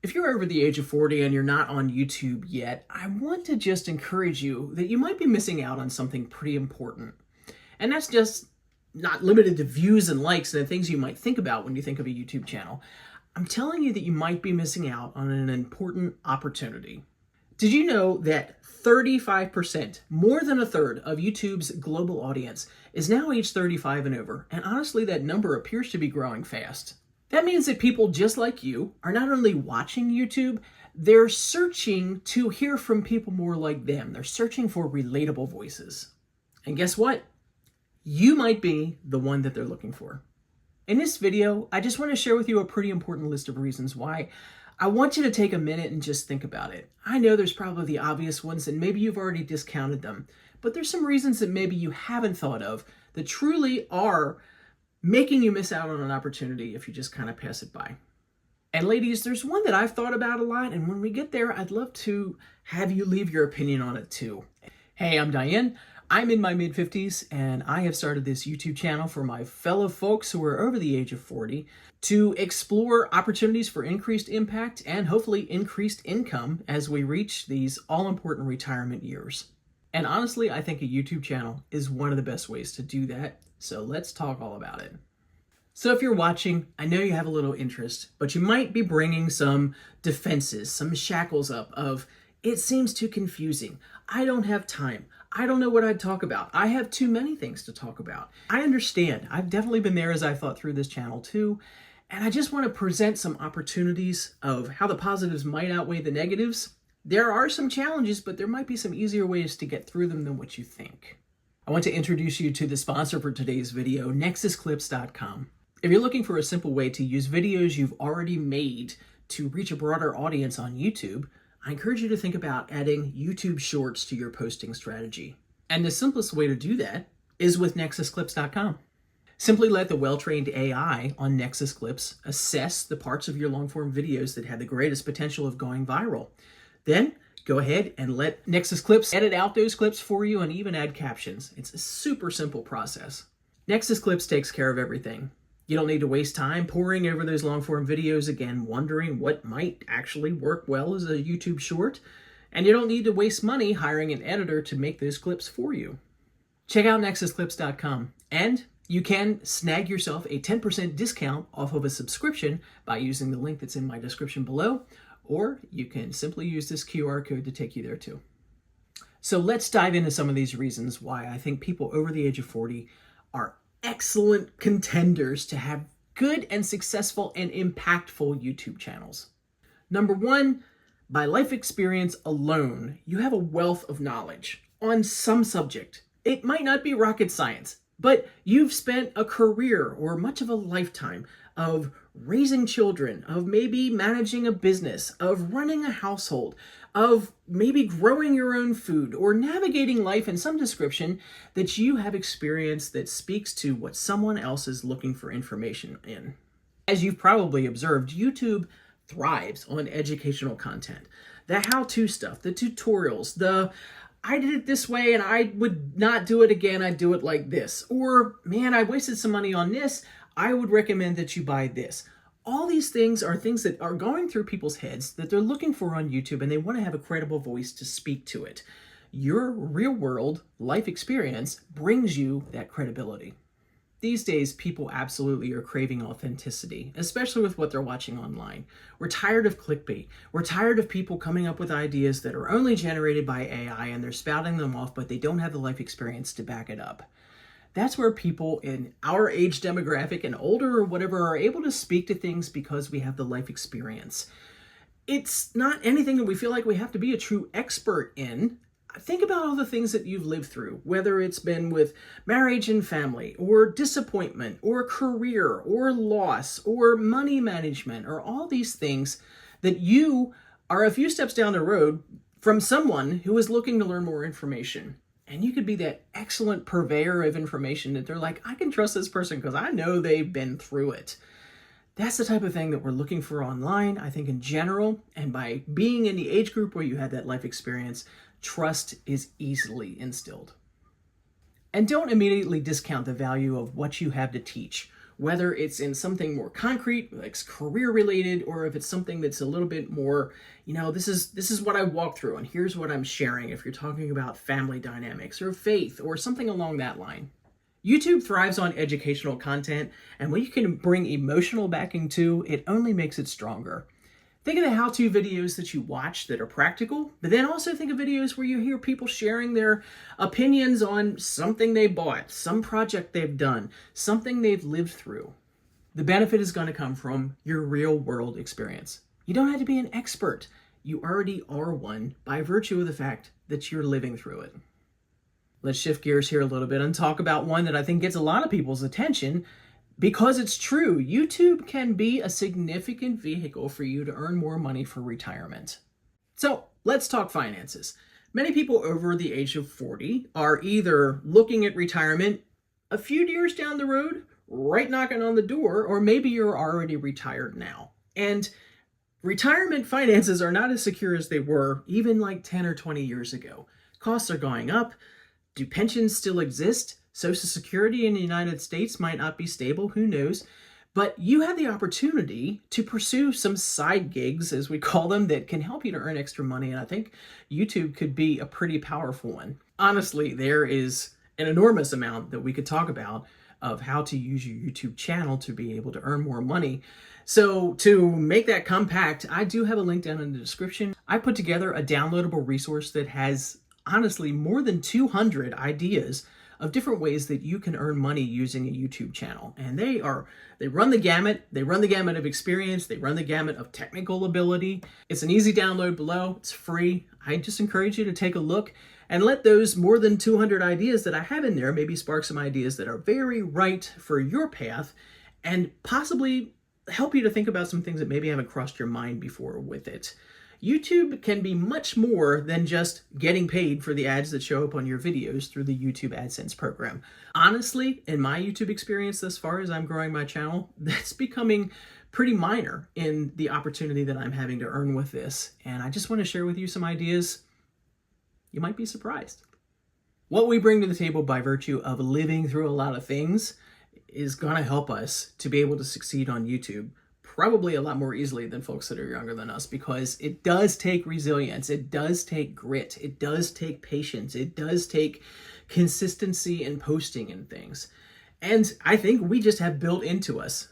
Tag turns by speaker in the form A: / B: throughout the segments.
A: If you're over the age of 40 and you're not on YouTube yet, I want to just encourage you that you might be missing out on something pretty important. And that's just not limited to views and likes and the things you might think about when you think of a YouTube channel. I'm telling you that you might be missing out on an important opportunity. Did you know that 35%, more than a third of YouTube's global audience is now age 35 and over? And honestly, that number appears to be growing fast. That means that people just like you are not only watching YouTube, they're searching to hear from people more like them. They're searching for relatable voices. And guess what? You might be the one that they're looking for. In this video, I just want to share with you a pretty important list of reasons why I want you to take a minute and just think about it. I know there's probably the obvious ones and maybe you've already discounted them, but there's some reasons that maybe you haven't thought of that truly are making you miss out on an opportunity if you just kind of pass it by. And ladies, there's one that I've thought about a lot, and when we get there, I'd love to have you leave your opinion on it too. Hey, I'm Diane. I'm in my mid-50s, and I have started this YouTube channel for my fellow folks who are over the age of 40 to explore opportunities for increased impact and hopefully increased income as we reach these all-important retirement years. And honestly, I think a YouTube channel is one of the best ways to do that. So let's talk all about it. So if you're watching, I know you have a little interest, but you might be bringing some defenses, some shackles up of, it seems too confusing. I don't have time. I don't know what I'd talk about. I have too many things to talk about. I understand. I've definitely been there as I thought through this channel too. And I just want to present some opportunities of how the positives might outweigh the negatives. There are some challenges, but there might be some easier ways to get through them than what you think. I want to introduce you to the sponsor for today's video, nexusclips.com. If you're looking for a simple way to use videos you've already made to reach a broader audience on YouTube, I encourage you to think about adding YouTube Shorts to your posting strategy. And the simplest way to do that is with nexusclips.com. Simply let the well-trained AI on Nexus Clips assess the parts of your long-form videos that have the greatest potential of going viral. Then, go ahead and let Nexus Clips edit out those clips for you and even add captions. It's a super simple process. Nexus Clips takes care of everything. You don't need to waste time poring over those long-form videos again, wondering what might actually work well as a YouTube short. And you don't need to waste money hiring an editor to make those clips for you. Check out nexusclips.com, and you can snag yourself a 10% discount off of a subscription by using the link that's in my description below, or you can simply use this QR code to take you there too. So let's dive into some of these reasons why I think people over the age of 40 are excellent contenders to have good and successful and impactful YouTube channels. Number one, by life experience alone, you have a wealth of knowledge on some subject. It might not be rocket science, but you've spent a career or much of a lifetime of raising children, of maybe managing a business, of running a household, of maybe growing your own food or navigating life in some description that you have experience that speaks to what someone else is looking for information in. As you've probably observed, YouTube thrives on educational content. The how-to stuff, the tutorials, the I did it this way and I would not do it again, I'd do it like this. Or, man, I wasted some money on this, I would recommend that you buy this. All these things are things that are going through people's heads that they're looking for on YouTube, and they want to have a credible voice to speak to it. Your real-world life experience brings you that credibility. These days, people absolutely are craving authenticity, especially with what they're watching online. We're tired of clickbait. We're tired of people coming up with ideas that are only generated by AI and they're spouting them off, but they don't have the life experience to back it up. That's where people in our age demographic and older or whatever are able to speak to things because we have the life experience. It's not anything that we feel like we have to be a true expert in. Think about all the things that you've lived through, whether it's been with marriage and family, or disappointment, or career, or loss, or money management, or all these things that you are a few steps down the road from someone who is looking to learn more information. And you could be that excellent purveyor of information that they're like, I can trust this person because I know they've been through it. That's the type of thing that we're looking for online, I think in general. And by being in the age group where you had that life experience, trust is easily instilled. And don't immediately discount the value of what you have to teach. whether it's in something more concrete, like career related, or if it's something that's a little bit more, this is what I walked through and here's what I'm sharing, if you're talking about family dynamics or faith or something along that line. YouTube thrives on educational content, and when you can bring emotional backing to, it only makes it stronger. Think of the how-to videos that you watch that are practical, but then also think of videos where you hear people sharing their opinions on something they bought, some project they've done, something they've lived through. The benefit is going to come from your real-world experience. You don't have to be an expert. You already are one by virtue of the fact that you're living through it. Let's shift gears here a little bit and talk about one that I think gets a lot of people's attention, because it's true. YouTube can be a significant vehicle for you to earn more money for retirement. So let's talk finances. Many people over the age of 40 are either looking at retirement a few years down the road, right knocking on the door, or maybe you're already retired now. And retirement finances are not as secure as they were even like 10 or 20 years ago. Costs are going up. Do pensions still exist? Social Security in the United States might not be stable, who knows? But you have the opportunity to pursue some side gigs, as we call them, that can help you to earn extra money. And I think YouTube could be a pretty powerful one. Honestly, there is an enormous amount that we could talk about of how to use your YouTube channel to be able to earn more money. So to make that compact, I do have a link down in the description. I put together a downloadable resource that has honestly more than 200 ideas of different ways that you can earn money using a YouTube channel. And they run the gamut. They run the gamut of experience. They run the gamut of technical ability. It's an easy download below. It's free. I just encourage you to take a look and let those more than 200 ideas that I have in there maybe spark some ideas that are very right for your path and possibly help you to think about some things that maybe haven't crossed your mind before with it. YouTube can be much more than just getting paid for the ads that show up on your videos through the YouTube AdSense program. Honestly, in my YouTube experience thus far as I'm growing my channel, that's becoming pretty minor in the opportunity that I'm having to earn with this. And I just want to share with you some ideas. You might be surprised. What we bring to the table by virtue of living through a lot of things is going to help us to be able to succeed on YouTube probably a lot more easily than folks that are younger than us, because it does take resilience, it does take grit, it does take patience, it does take consistency in posting and things. And I think we just have built into us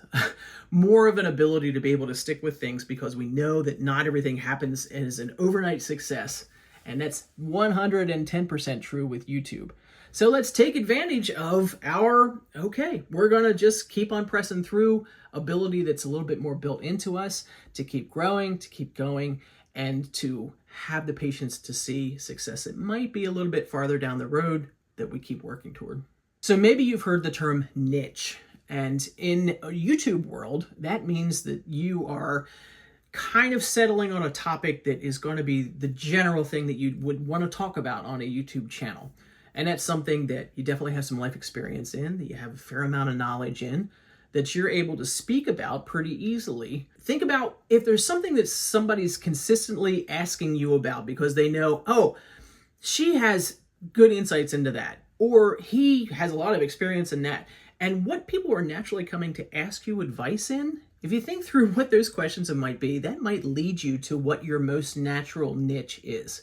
A: more of an ability to be able to stick with things, because we know that not everything happens as an overnight success. And that's 110% true with YouTube. So let's take advantage of our, we're going to just keep on pressing through ability that's a little bit more built into us to keep growing, to keep going, and to have the patience to see success. It might be a little bit farther down the road that we keep working toward. So maybe you've heard the term niche. And in a YouTube world, that means that you are kind of settling on a topic that is going to be the general thing that you would want to talk about on a YouTube channel. And that's something that you definitely have some life experience in, that you have a fair amount of knowledge in, that you're able to speak about pretty easily. Think about if there's something that somebody's consistently asking you about because they know, oh, she has good insights into that, or he has a lot of experience in that. And what people are naturally coming to ask you advice in, if you think through what those questions might be, that might lead you to what your most natural niche is.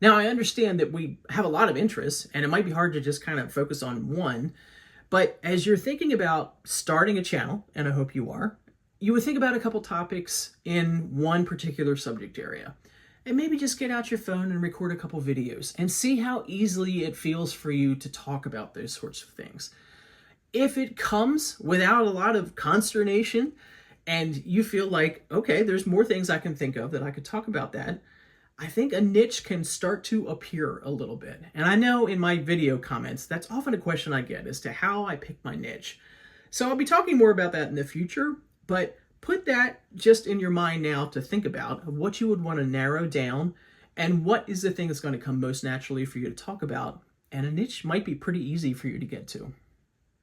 A: Now, I understand that we have a lot of interests, and it might be hard to just kind of focus on one, but as you're thinking about starting a channel, and I hope you are, you would think about a couple topics in one particular subject area. And maybe just get out your phone and record a couple videos and see how easily it feels for you to talk about those sorts of things. If it comes without a lot of consternation and you feel like, okay, there's more things I can think of that I could talk about that, I think a niche can start to appear a little bit. And I know in my video comments, that's often a question I get as to how I pick my niche. So I'll be talking more about that in the future, but put that just in your mind now to think about of what you would want to narrow down and what is the thing that's going to come most naturally for you to talk about. And a niche might be pretty easy for you to get to.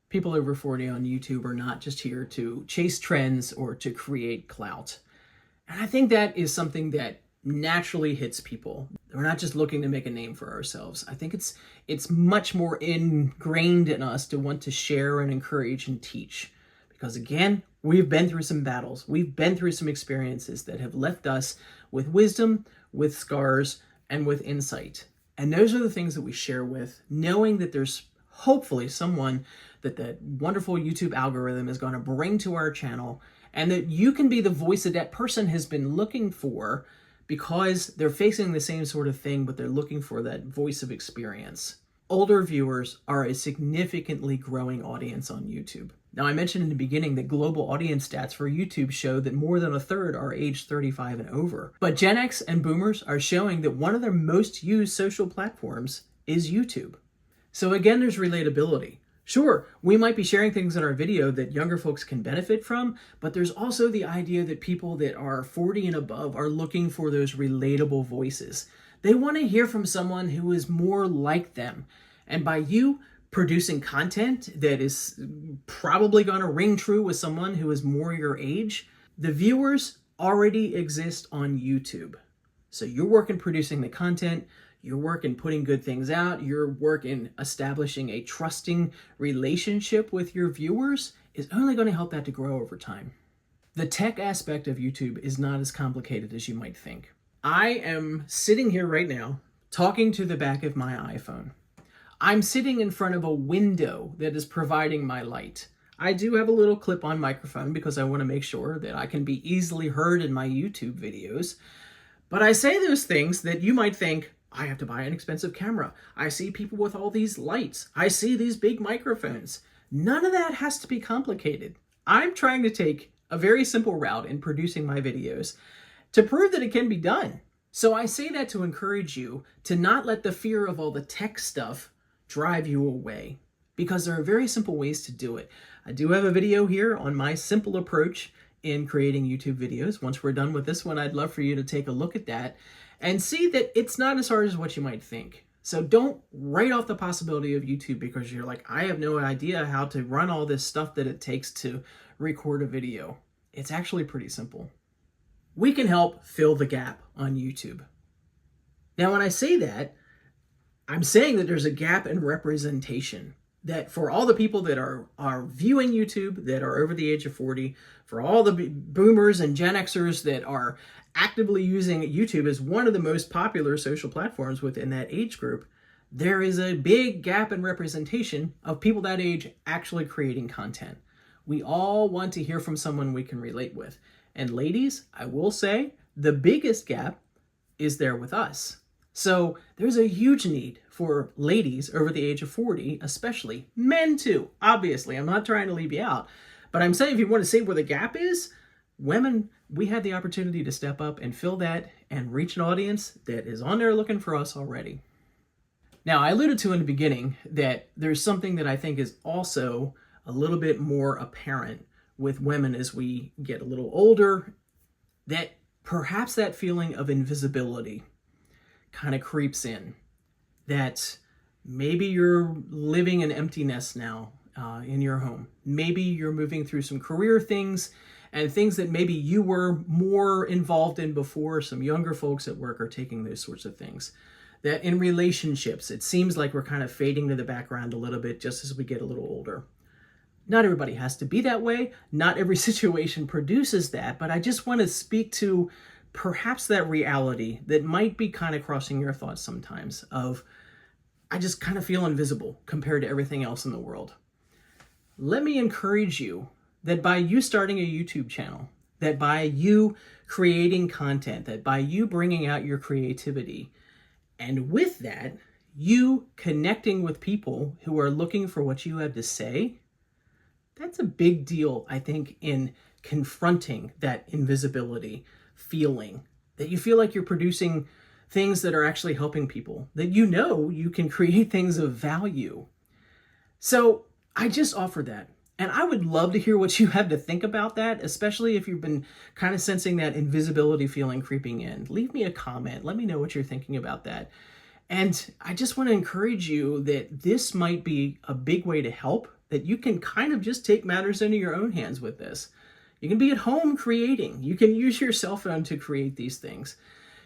A: People over 40 on YouTube are not just here to chase trends or to create clout. And I think that is something that naturally hits people. We're not just looking to make a name for ourselves. I think it's much more ingrained in us to want to share and encourage and teach, Because again, we've been through some battles. We've been through some experiences that have left us with wisdom, with scars, and with insight. And those are the things that we share with, knowing that there's hopefully someone that wonderful YouTube algorithm is going to bring to our channel, and that you can be the voice that that person has been looking for because they're facing the same sort of thing, but they're looking for that voice of experience. Older viewers are a significantly growing audience on YouTube. Now, I mentioned in the beginning that global audience stats for YouTube show that more than a third are age 35 and over. But Gen X and Boomers are showing that one of their most used social platforms is YouTube. So again, there's relatability. Sure, we might be sharing things in our video that younger folks can benefit from, but there's also the idea that people that are 40 and above are looking for those relatable voices. They want to hear from someone who is more like them. And by you producing content that is probably going to ring true with someone who is more your age, the viewers already exist on YouTube. So your work in producing the content, your work in putting good things out, your work in establishing a trusting relationship with your viewers is only going to help that to grow over time. The tech aspect of YouTube is not as complicated as you might think. I am sitting here right now talking to the back of my iPhone. I'm sitting in front of a window that is providing my light. I do have a little clip-on microphone because I want to make sure that I can be easily heard in my YouTube videos. But I say those things that you might think, I have to buy an expensive camera. I see people with all these lights. I see these big microphones. None of that has to be complicated. I'm trying to take a very simple route in producing my videos to prove that it can be done. So I say that to encourage you to not let the fear of all the tech stuff drive you away, because there are very simple ways to do it. I do have a video here on my simple approach in creating YouTube videos. Once we're done with this one, I'd love for you to take a look at that and see that it's not as hard as what you might think. So don't write off the possibility of YouTube because you're like, I have no idea how to run all this stuff that it takes to record a video. It's actually pretty simple. We can help fill the gap on YouTube. Now, when I say that, I'm saying that there's a gap in representation. That for all the people that are viewing YouTube that are over the age of 40, for all the boomers and Gen Xers that are actively using YouTube as one of the most popular social platforms within that age group, there is a big gap in representation of people that age actually creating content. We all want to hear from someone we can relate with. And ladies, I will say the biggest gap is there with us. So there's a huge need for ladies over the age of 40, especially men too. Obviously, I'm not trying to leave you out, but I'm saying if you want to see where the gap is, women, we had the opportunity to step up and fill that and reach an audience that is on there looking for us already. Now, I alluded to in the beginning that there's something that I think is also a little bit more apparent with women as we get a little older, that perhaps that feeling of invisibility kind of creeps in. That maybe you're living an empty nest now in your home. Maybe you're moving through some career things and things that maybe you were more involved in before. Some younger folks at work are taking those sorts of things. That in relationships, it seems like we're kind of fading to the background a little bit just as we get a little older. Not everybody has to be that way. Not every situation produces that, but I just want to speak to perhaps that reality that might be kind of crossing your thoughts sometimes of, I just kind of feel invisible compared to everything else in the world. Let me encourage you that by you starting a YouTube channel, that by you creating content, that by you bringing out your creativity, and with that, you connecting with people who are looking for what you have to say, that's a big deal, I think, in confronting that invisibility feeling, that you feel like you're producing things that are actually helping people, that you know you can create things of value. So I just offer that. And I would love to hear what you have to think about that, especially if you've been kind of sensing that invisibility feeling creeping in. Leave me a comment. Let me know what you're thinking about that. And I just want to encourage you that this might be a big way to help, that you can kind of just take matters into your own hands with this. You can be at home creating. You can use your cell phone to create these things.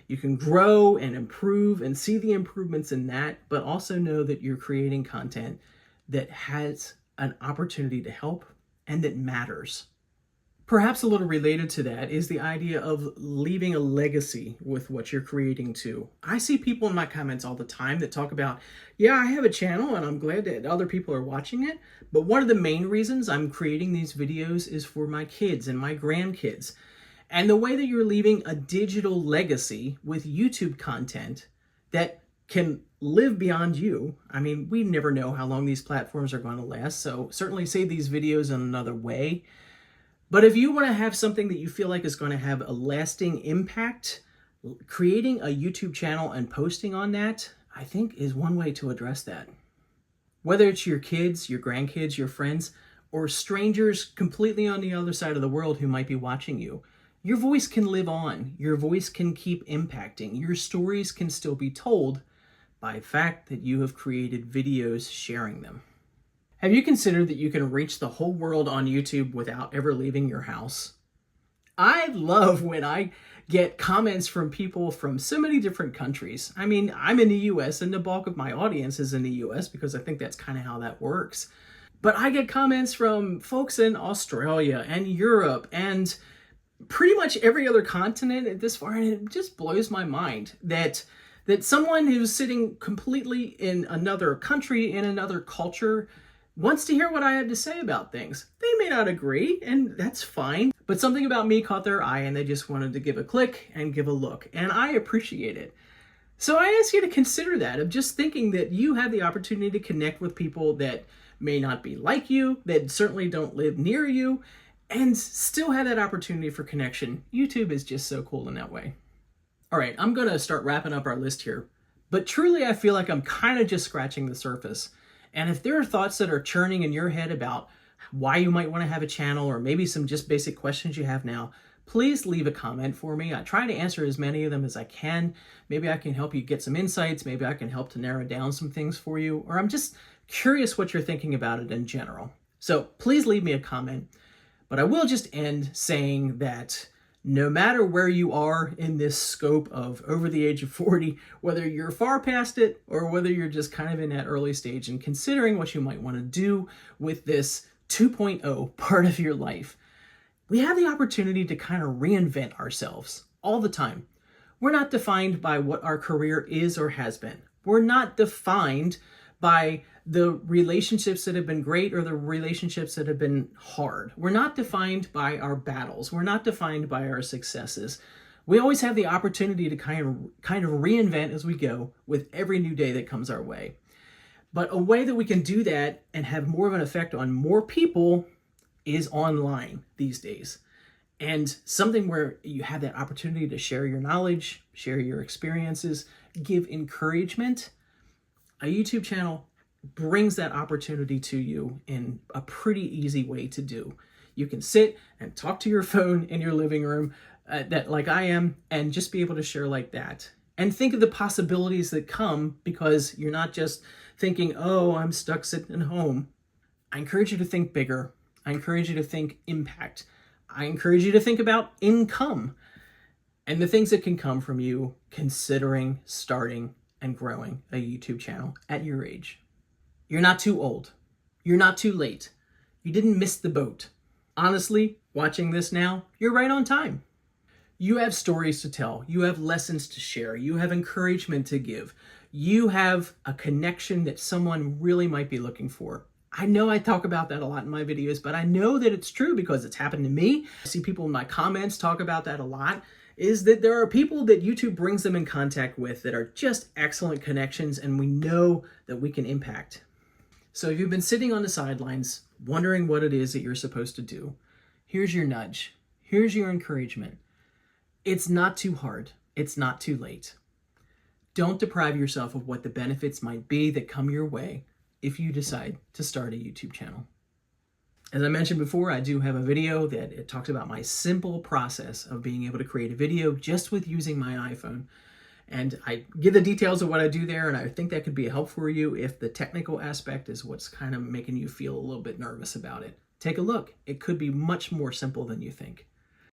A: You can grow and improve and see the improvements in that, but also know that you're creating content that has an opportunity to help and that matters. Perhaps a little related to that is the idea of leaving a legacy with what you're creating too. I see people in my comments all the time that talk about, yeah, I have a channel and I'm glad that other people are watching it, but one of the main reasons I'm creating these videos is for my kids and my grandkids. And the way that you're leaving a digital legacy with YouTube content that can live beyond you. I mean, we never know how long these platforms are going to last, so certainly save these videos in another way. But if you want to have something that you feel like is going to have a lasting impact, creating a YouTube channel and posting on that, I think is one way to address that. Whether it's your kids, your grandkids, your friends, or strangers completely on the other side of the world who might be watching you, your voice can live on. Your voice can keep impacting. Your stories can still be told by the fact that you have created videos sharing them. Have you considered that you can reach the whole world on YouTube without ever leaving your house? I love when I get comments from people from so many different countries. I mean, I'm in the US and the bulk of my audience is in the US because I think that's kind of how that works. But I get comments from folks in Australia and Europe and pretty much every other continent at this far, and it just blows my mind that someone who's sitting completely in another country, in another culture, wants to hear what I have to say about things. They may not agree, and that's fine, but something about me caught their eye and they just wanted to give a click and give a look, and I appreciate it. So I ask you to consider that, of just thinking that you have the opportunity to connect with people that may not be like you, that certainly don't live near you, and still have that opportunity for connection. YouTube is just so cool in that way. All right, I'm going to start wrapping up our list here, but truly I feel like I'm kind of just scratching the surface. And if there are thoughts that are churning in your head about why you might want to have a channel, or maybe some just basic questions you have now, please leave a comment for me. I try to answer as many of them as I can. Maybe I can help you get some insights. Maybe I can help to narrow down some things for you, or I'm just curious what you're thinking about it in general. So please leave me a comment. But I will just end saying that no matter where you are in this scope of over the age of 40, whether you're far past it or whether you're just kind of in that early stage and considering what you might want to do with this 2.0 part of your life, we have the opportunity to kind of reinvent ourselves all the time. We're not defined by what our career is or has been. We're not defined by the relationships that have been great or the relationships that have been hard. We're not defined by our battles. We're not defined by our successes. We always have the opportunity to kind of reinvent as we go with every new day that comes our way. But a way that we can do that and have more of an effect on more people is online these days. And something where you have that opportunity to share your knowledge, share your experiences, give encouragement. A YouTube channel brings that opportunity to you in a pretty easy way to do. You can sit and talk to your phone in your living room, that like I am, and just be able to share like that. And think of the possibilities that come because you're not just thinking, oh, I'm stuck sitting at home. I encourage you to think bigger. I encourage you to think impact. I encourage you to think about income and the things that can come from you considering starting and growing a YouTube channel at your age. You're not too old. You're not too late. You didn't miss the boat. Honestly, watching this now, you're right on time. You have stories to tell. You have lessons to share. You have encouragement to give. You have a connection that someone really might be looking for. I know I talk about that a lot in my videos, but I know that it's true because it's happened to me. I see people in my comments talk about that a lot, is that there are people that YouTube brings them in contact with that are just excellent connections, and we know that we can impact. So if you've been sitting on the sidelines wondering what it is that you're supposed to do, here's your nudge. Here's your encouragement. It's not too hard. It's not too late. Don't deprive yourself of what the benefits might be that come your way if you decide to start a YouTube channel. As I mentioned before, I do have a video that it talks about my simple process of being able to create a video just with using my iPhone. And I give the details of what I do there, and I think that could be a help for you if the technical aspect is what's kind of making you feel a little bit nervous about it. Take a look. It could be much more simple than you think.